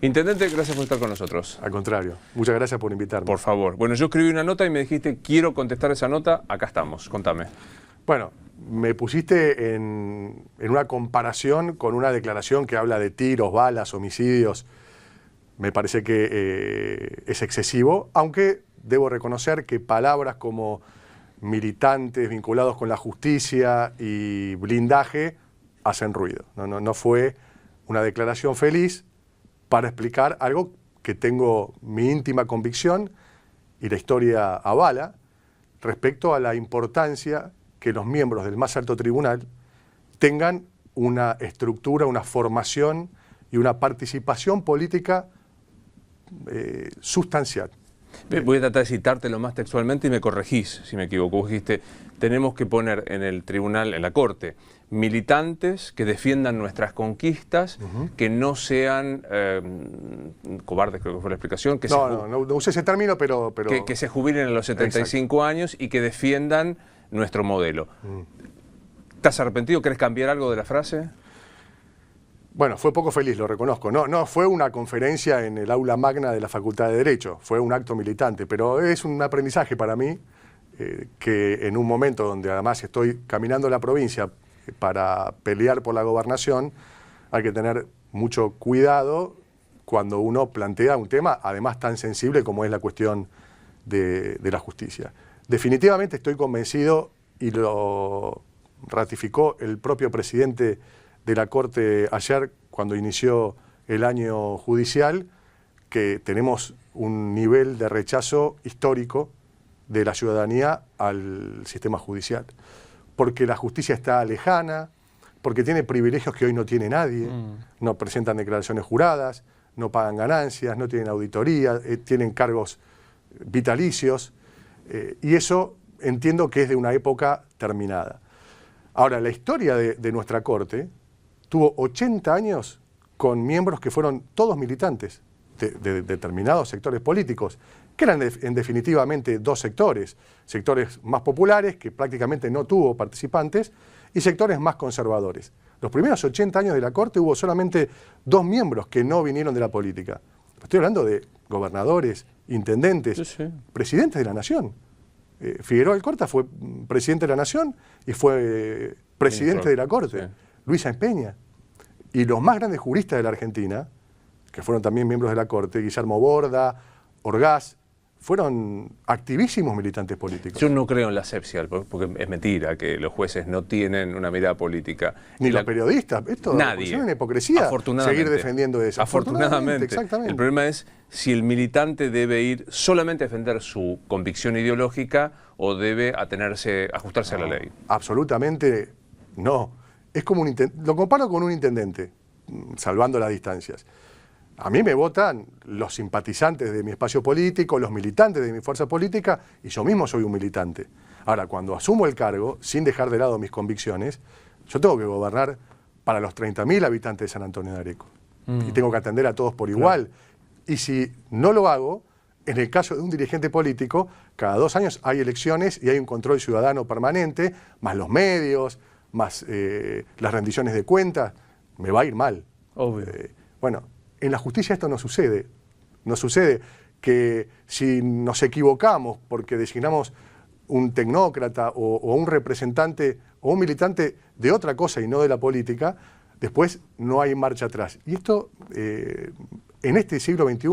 Intendente, gracias por estar con nosotros. Al contrario, muchas gracias por invitarme. Por favor. Bueno, yo escribí una nota y me dijiste, quiero contestar esa nota, acá estamos, contame. Bueno, me pusiste en una comparación con una declaración que habla de tiros, balas, homicidios. Me parece que es excesivo, aunque debo reconocer que palabras como militantes vinculados con la justicia y blindaje hacen ruido. No fue una declaración feliz para explicar algo que tengo mi íntima convicción y la historia avala respecto a la importancia que los miembros del más alto tribunal tengan una estructura, una formación y una participación política sustancial. Voy a tratar de citártelo más textualmente y me corregís si me equivoco. Vos dijiste, tenemos que poner en el tribunal, en la corte, militantes que defiendan nuestras conquistas, que no sean cobardes, creo que fue la explicación. Que no usé ese término, pero... Que se jubilen a los 75 años y que defiendan nuestro modelo. ¿Estás arrepentido? ¿Querés cambiar algo de la frase? Bueno, fue poco feliz, lo reconozco. No fue una conferencia en el aula magna de la Facultad de Derecho, fue un acto militante, pero es un aprendizaje para mí que en un momento donde además estoy caminando la provincia para pelear por la gobernación, hay que tener mucho cuidado cuando uno plantea un tema además tan sensible como es la cuestión de la justicia. Definitivamente estoy convencido, y lo ratificó el propio presidente de la Corte ayer cuando inició el año judicial, que tenemos un nivel de rechazo histórico de la ciudadanía al sistema judicial. Porque la justicia está lejana, porque tiene privilegios que hoy no tiene nadie, no presentan declaraciones juradas, no pagan ganancias, no tienen auditoría, tienen cargos vitalicios, y eso entiendo que es de una época terminada. Ahora, la historia de nuestra Corte tuvo 80 años con miembros que fueron todos militantes de determinados sectores políticos, que eran en definitivamente dos sectores más populares, que prácticamente no tuvo participantes, y sectores más conservadores. Los primeros 80 años de la Corte hubo solamente 2 miembros que no vinieron de la política. Estoy hablando de gobernadores, intendentes, presidentes de la Nación. Figueroa Alcorta fue presidente de la Nación y fue presidente de la Corte. Luis Sáenz Peña. Y los más grandes juristas de la Argentina, que fueron también miembros de la Corte, Guillermo Borda, Orgaz, fueron activísimos militantes políticos. Yo no creo en la asepsia, porque es mentira que los jueces no tienen una mirada política. Ni los periodistas. Esto nadie. Es una hipocresía seguir defendiendo eso. Afortunadamente. Exactamente. El problema es si el militante debe ir solamente a defender su convicción ideológica o debe ajustarse a la ley. Absolutamente no. Es como lo comparo con un intendente, salvando las distancias. A mí me votan los simpatizantes de mi espacio político, los militantes de mi fuerza política, y yo mismo soy un militante. Ahora, cuando asumo el cargo, sin dejar de lado mis convicciones, yo tengo que gobernar para los 30.000 habitantes de San Antonio de Areco. Y tengo que atender a todos por igual. Claro. Y si no lo hago, en el caso de un dirigente político, cada 2 años hay elecciones y hay un control ciudadano permanente, más los medios, más las rendiciones de cuentas, me va a ir mal. Obvio. Bueno, en la justicia esto no sucede. No sucede que si nos equivocamos porque designamos un tecnócrata o un representante o un militante de otra cosa y no de la política, después no hay marcha atrás. Y esto, en este siglo XXI,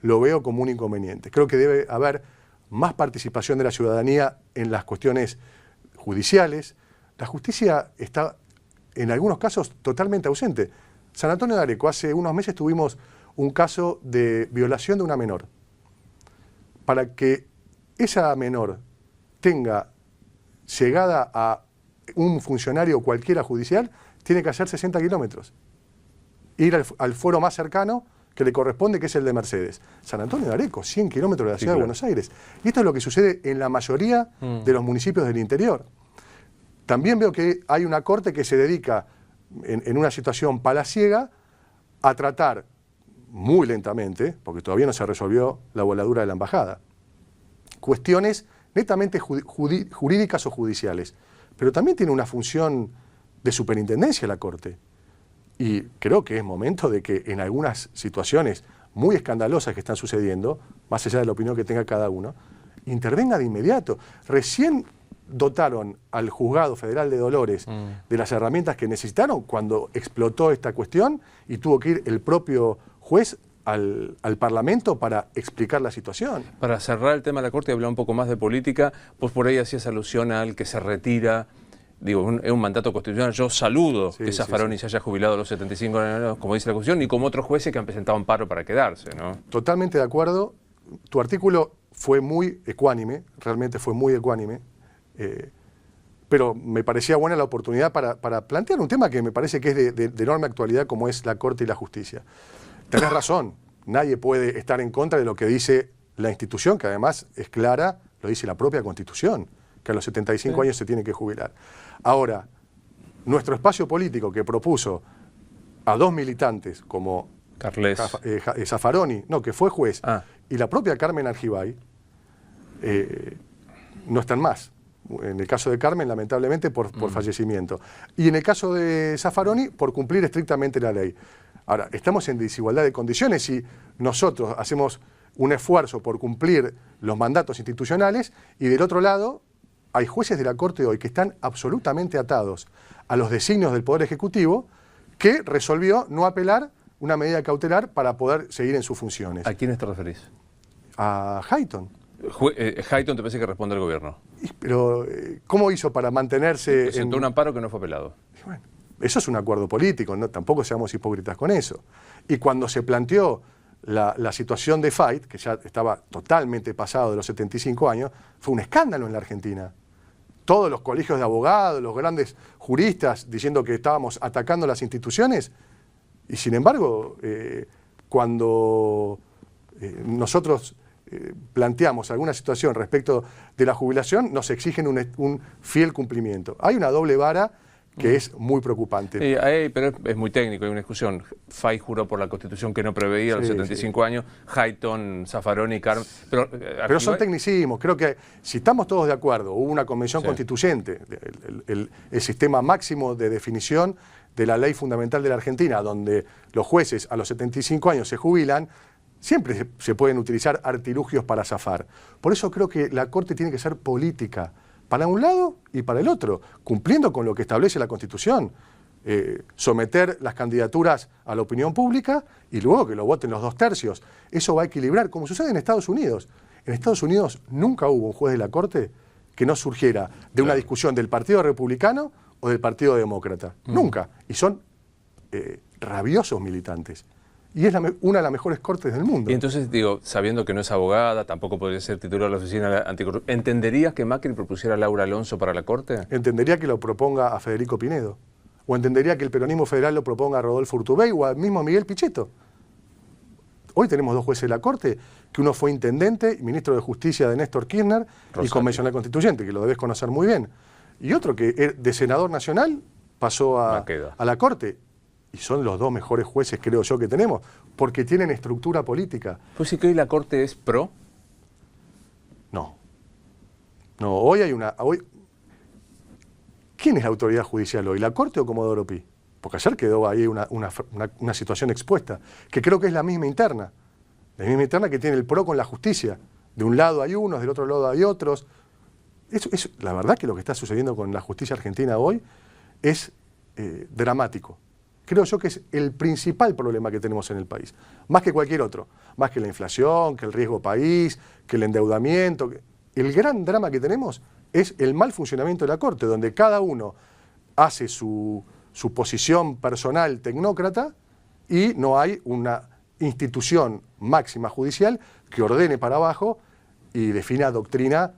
lo veo como un inconveniente. Creo que debe haber más participación de la ciudadanía en las cuestiones judiciales. La justicia está, en algunos casos, totalmente ausente. San Antonio de Areco, hace unos meses tuvimos un caso de violación de una menor. Para que esa menor tenga llegada a un funcionario cualquiera judicial, tiene que hacer 60 kilómetros. Ir al foro más cercano que le corresponde, que es el de Mercedes. San Antonio de Areco, 100 kilómetros de la ciudad de Buenos Aires. Y esto es lo que sucede en la mayoría de los municipios del interior. También veo que hay una corte que se dedica, en una situación palaciega, a tratar muy lentamente, porque todavía no se resolvió la voladura de la embajada, cuestiones netamente jurídicas o judiciales, pero también tiene una función de superintendencia la Corte. Y creo que es momento de que en algunas situaciones muy escandalosas que están sucediendo, más allá de la opinión que tenga cada uno, intervenga de inmediato. Recién dotaron al Juzgado Federal de Dolores de las herramientas que necesitaron cuando explotó esta cuestión y tuvo que ir el propio juez al Parlamento para explicar la situación. Para cerrar el tema de la Corte y hablar un poco más de política, vos por ahí hacías alusión al que se retira. Digo, es un mandato constitucional. Yo saludo que Zaffaroni se haya jubilado a los 75 años, como dice la Constitución, y como otros jueces que han presentado amparo para quedarse, ¿no? Totalmente de acuerdo. Tu artículo fue muy ecuánime, realmente fue muy ecuánime, pero me parecía buena la oportunidad para plantear un tema que me parece que es de enorme actualidad, como es la Corte y la Justicia. Tenés razón, nadie puede estar en contra de lo que dice la institución, que además es clara, lo dice la propia Constitución, que a los 75 años se tiene que jubilar. Ahora, nuestro espacio político que propuso a dos militantes como Zaffaroni, no, que fue juez, y la propia Carmen Argibay, no están más. En el caso de Carmen, lamentablemente, por fallecimiento. Y en el caso de Zaffaroni, por cumplir estrictamente la ley. Ahora, estamos en desigualdad de condiciones y nosotros hacemos un esfuerzo por cumplir los mandatos institucionales y del otro lado hay jueces de la Corte hoy que están absolutamente atados a los designios del Poder Ejecutivo que resolvió no apelar una medida cautelar para poder seguir en sus funciones. ¿A quiénes te referís? A Hayton. Hayton te parece que responde al gobierno. Pero, ¿cómo hizo para mantenerse? Presentó un amparo que no fue apelado. Bueno, eso es un acuerdo político, ¿no? Tampoco seamos hipócritas con eso. Y cuando se planteó la situación de Fait, que ya estaba totalmente pasado de los 75 años, fue un escándalo en la Argentina. Todos los colegios de abogados, los grandes juristas, diciendo que estábamos atacando las instituciones, y sin embargo, cuando nosotros planteamos alguna situación respecto de la jubilación, nos exigen un fiel cumplimiento. Hay una doble vara que es muy preocupante. Pero es muy técnico, hay una discusión. Fait juró por la Constitución que no preveía a los 75 años, Hayton, Zaffaroni, Carmen... Pero son tecnicismos. Creo que si estamos todos de acuerdo, hubo una convención constituyente, el sistema máximo de definición de la ley fundamental de la Argentina, donde los jueces a los 75 años se jubilan, siempre se pueden utilizar artilugios para zafar. Por eso creo que la Corte tiene que ser política, para un lado y para el otro, cumpliendo con lo que establece la Constitución. Someter las candidaturas a la opinión pública y luego que lo voten los 2/3. Eso va a equilibrar, como sucede en Estados Unidos. En Estados Unidos nunca hubo un juez de la Corte que no surgiera de una discusión del Partido Republicano o del Partido Demócrata. Nunca. Y son rabiosos militantes. Y es una de las mejores cortes del mundo. Y entonces, digo, sabiendo que no es abogada, tampoco podría ser titular de la Oficina Anticorrupción, ¿entenderías que Macri propusiera a Laura Alonso para la Corte? Entendería que lo proponga a Federico Pinedo. O entendería que el peronismo federal lo proponga a Rodolfo Urtubey o al mismo Miguel Pichetto. Hoy tenemos dos jueces de la Corte, que uno fue intendente y ministro de Justicia de Néstor Kirchner y convencional constituyente, que lo debes conocer muy bien. Y otro que de senador nacional pasó a la Corte. Y son los dos mejores jueces, creo yo, que tenemos, porque tienen estructura política. ¿Pues sí que hoy la Corte es pro? No. No, hoy hay una... ¿Quién es la autoridad judicial hoy? ¿La Corte o Comodoro Pi? Porque ayer quedó ahí una situación expuesta, que creo que es la misma interna. La misma interna que tiene el PRO con la justicia. De un lado hay unos, del otro lado hay otros. La verdad que lo que está sucediendo con la justicia argentina hoy es dramático. Creo yo que es el principal problema que tenemos en el país, más que cualquier otro, más que la inflación, que el riesgo país, que el endeudamiento. El gran drama que tenemos es el mal funcionamiento de la Corte, donde cada uno hace su posición personal tecnócrata y no hay una institución máxima judicial que ordene para abajo y defina doctrina,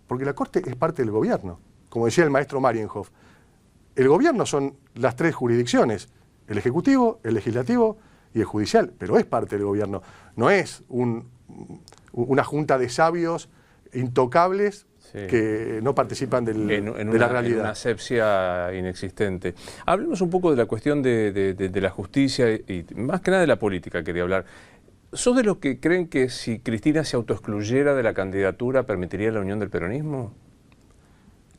porque la Corte es parte del gobierno. Como decía el maestro Marienhoff, el gobierno son las tres jurisdicciones, el Ejecutivo, el Legislativo y el Judicial, pero es parte del gobierno. No es una junta de sabios intocables que no participan de la realidad. En una asepsia inexistente. Hablemos un poco de la cuestión de la justicia y más que nada de la política, quería hablar. ¿Sos de los que creen que si Cristina se autoexcluyera de la candidatura permitiría la unión del peronismo?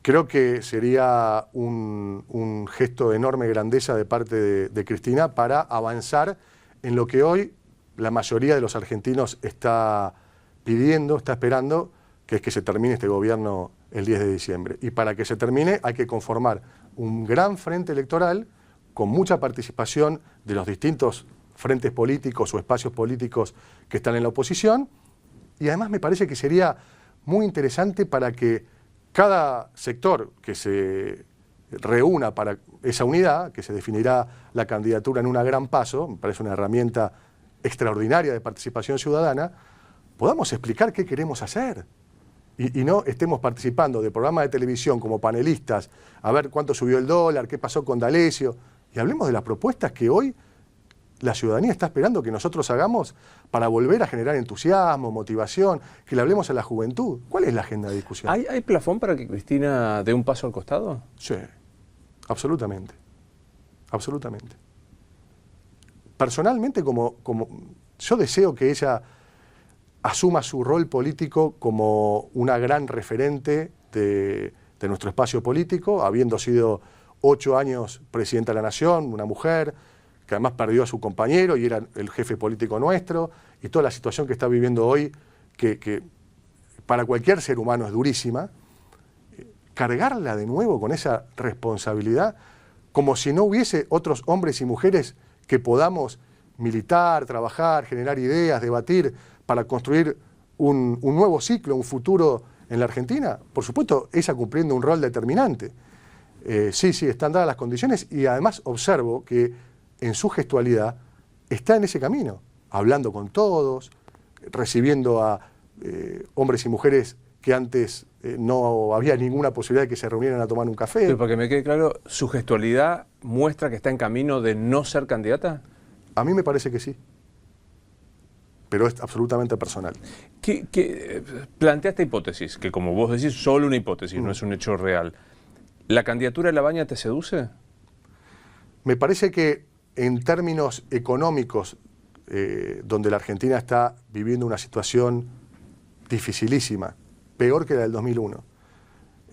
Creo que sería un gesto de enorme grandeza de parte de Cristina para avanzar en lo que hoy la mayoría de los argentinos está pidiendo, está esperando, que es que se termine este gobierno el 10 de diciembre. Y para que se termine hay que conformar un gran frente electoral con mucha participación de los distintos frentes políticos o espacios políticos que están en la oposición. Y además me parece que sería muy interesante para que cada sector que se reúna para esa unidad, que se definirá la candidatura en una gran paso, me parece una herramienta extraordinaria de participación ciudadana, podamos explicar qué queremos hacer. Y no estemos participando de programas de televisión como panelistas, a ver cuánto subió el dólar, qué pasó con D'Alessio, y hablemos de las propuestas que hoy la ciudadanía está esperando que nosotros hagamos para volver a generar entusiasmo, motivación, que le hablemos a la juventud. ¿Cuál es la agenda de discusión? ¿Hay plafón para que Cristina dé un paso al costado? Sí, absolutamente. Absolutamente. Personalmente, como yo deseo que ella asuma su rol político como una gran referente de nuestro espacio político, habiendo sido 8 años presidenta de la Nación, una mujer que además perdió a su compañero y era el jefe político nuestro, y toda la situación que está viviendo hoy, que para cualquier ser humano es durísima, cargarla de nuevo con esa responsabilidad, como si no hubiese otros hombres y mujeres que podamos militar, trabajar, generar ideas, debatir, para construir un nuevo ciclo, un futuro en la Argentina. Por supuesto, ella cumpliendo un rol determinante. Sí, están dadas las condiciones y además observo que en su gestualidad está en ese camino, hablando con todos, recibiendo a hombres y mujeres que antes no había ninguna posibilidad de que se reunieran a tomar un café. Pero para que me quede claro, ¿su gestualidad muestra que está en camino de no ser candidata? A mí me parece que sí. Pero es absolutamente personal. Plantea esta hipótesis, que como vos decís, solo una hipótesis, no es un hecho real. ¿La candidatura de Labaña te seduce? Me parece que en términos económicos, donde la Argentina está viviendo una situación dificilísima, peor que la del 2001,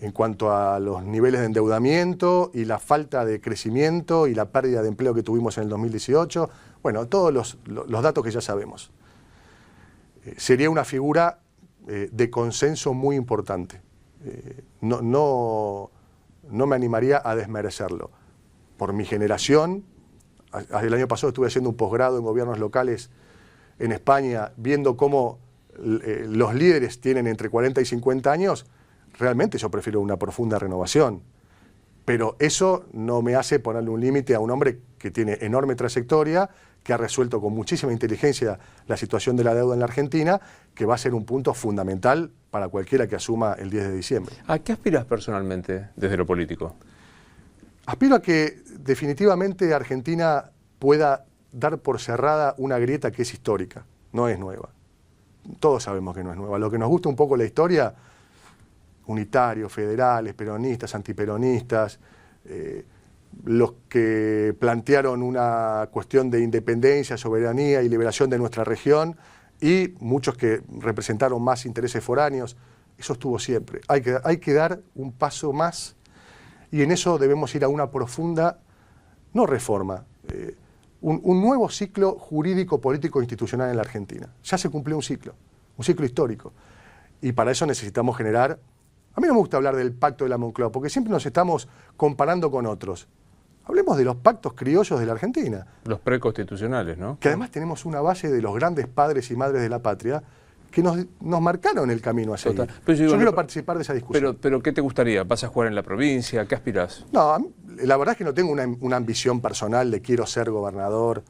en cuanto a los niveles de endeudamiento y la falta de crecimiento y la pérdida de empleo que tuvimos en el 2018, bueno, todos los datos que ya sabemos. Sería una figura de consenso muy importante. No me animaría a desmerecerlo. Por mi generación, el año pasado estuve haciendo un posgrado en gobiernos locales en España, viendo cómo los líderes tienen entre 40 y 50 años, realmente yo prefiero una profunda renovación. Pero eso no me hace ponerle un límite a un hombre que tiene enorme trayectoria, que ha resuelto con muchísima inteligencia la situación de la deuda en la Argentina, que va a ser un punto fundamental para cualquiera que asuma el 10 de diciembre. ¿A qué aspiras personalmente desde lo político? Aspiro a que definitivamente Argentina pueda dar por cerrada una grieta que es histórica, no es nueva. Todos sabemos que no es nueva. Lo que nos gusta un poco la historia, unitarios, federales, peronistas, antiperonistas, los que plantearon una cuestión de independencia, soberanía y liberación de nuestra región, y muchos que representaron más intereses foráneos, eso estuvo siempre. Hay que dar un paso más, y en eso debemos ir a una profunda, no reforma, un nuevo ciclo jurídico, político e institucional en la Argentina. Ya se cumplió un ciclo histórico, y para eso necesitamos generar. A mí no me gusta hablar del pacto de la Moncloa, porque siempre nos estamos comparando con otros. Hablemos de los pactos criollos de la Argentina. Los preconstitucionales, ¿no? Que además tenemos una base de los grandes padres y madres de la patria que nos marcaron el camino a seguir. Yo quiero participar de esa discusión. Pero ¿qué te gustaría? ¿Vas a jugar en la provincia? ¿Qué aspirás? No, la verdad es que no tengo una ambición personal de quiero ser gobernador.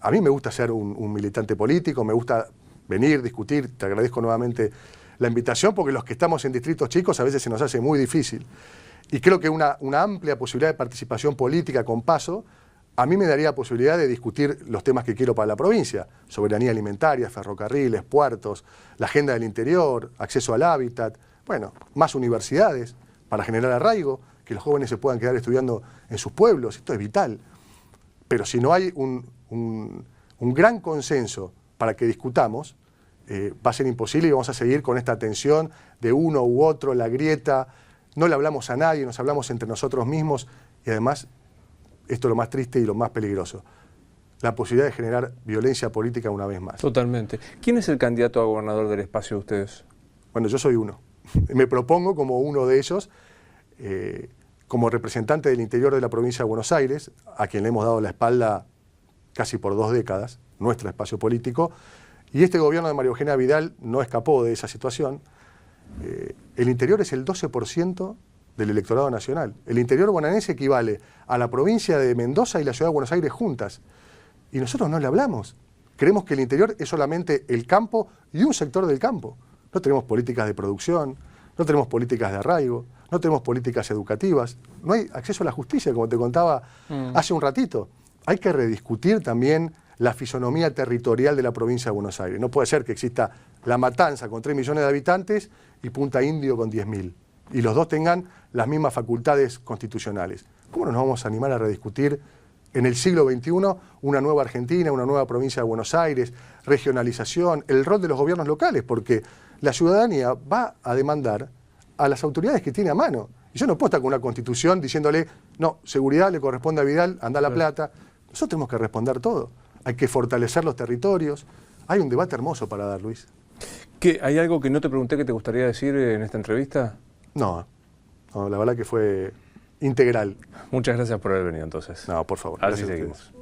A mí me gusta ser un militante político, me gusta venir, discutir. Te agradezco nuevamente la invitación, porque los que estamos en distritos chicos a veces se nos hace muy difícil. Y creo que una amplia posibilidad de participación política con paso a mí me daría posibilidad de discutir los temas que quiero para la provincia: soberanía alimentaria, ferrocarriles, puertos, la agenda del interior, acceso al hábitat, bueno, más universidades para generar arraigo, que los jóvenes se puedan quedar estudiando en sus pueblos. Esto es vital. Pero si no hay un gran consenso para que discutamos, va a ser imposible y vamos a seguir con esta tensión de uno u otro, la grieta. no le hablamos a nadie, nos hablamos entre nosotros mismos y además, esto es lo más triste y lo más peligroso, la posibilidad de generar violencia política una vez más. Totalmente. ¿Quién es el candidato a gobernador del espacio de ustedes? Bueno, yo soy uno. Me propongo como uno de ellos, como representante del interior de la provincia de Buenos Aires, a quien le hemos dado la espalda casi por 2 décadas, nuestro espacio político, y este gobierno de María Eugenia Vidal no escapó de esa situación. El interior es el 12% del electorado nacional. El interior bonaerense equivale a la provincia de Mendoza y la ciudad de Buenos Aires juntas. Y nosotros no le hablamos. Creemos que el interior es solamente el campo y un sector del campo. No tenemos políticas de producción, no tenemos políticas de arraigo, no tenemos políticas educativas, no hay acceso a la justicia, como te contaba hace un ratito. Hay que rediscutir también la fisonomía territorial de la provincia de Buenos Aires. No puede ser que exista La Matanza con 3 millones de habitantes y Punta Indio con 10.000. Y los dos tengan las mismas facultades constitucionales. ¿Cómo no nos vamos a animar a rediscutir en el siglo XXI una nueva Argentina, una nueva provincia de Buenos Aires, regionalización, el rol de los gobiernos locales? Porque la ciudadanía va a demandar a las autoridades que tiene a mano. Y yo no puedo estar con una constitución diciéndole, no, seguridad le corresponde a Vidal, anda La Plata. Nosotros tenemos que responder todo. Hay que fortalecer los territorios. Hay un debate hermoso para dar, Luis. ¿Hay algo que no te pregunté que te gustaría decir en esta entrevista? No, la verdad que fue integral. Muchas gracias por haber venido entonces. No, por favor. Así seguimos.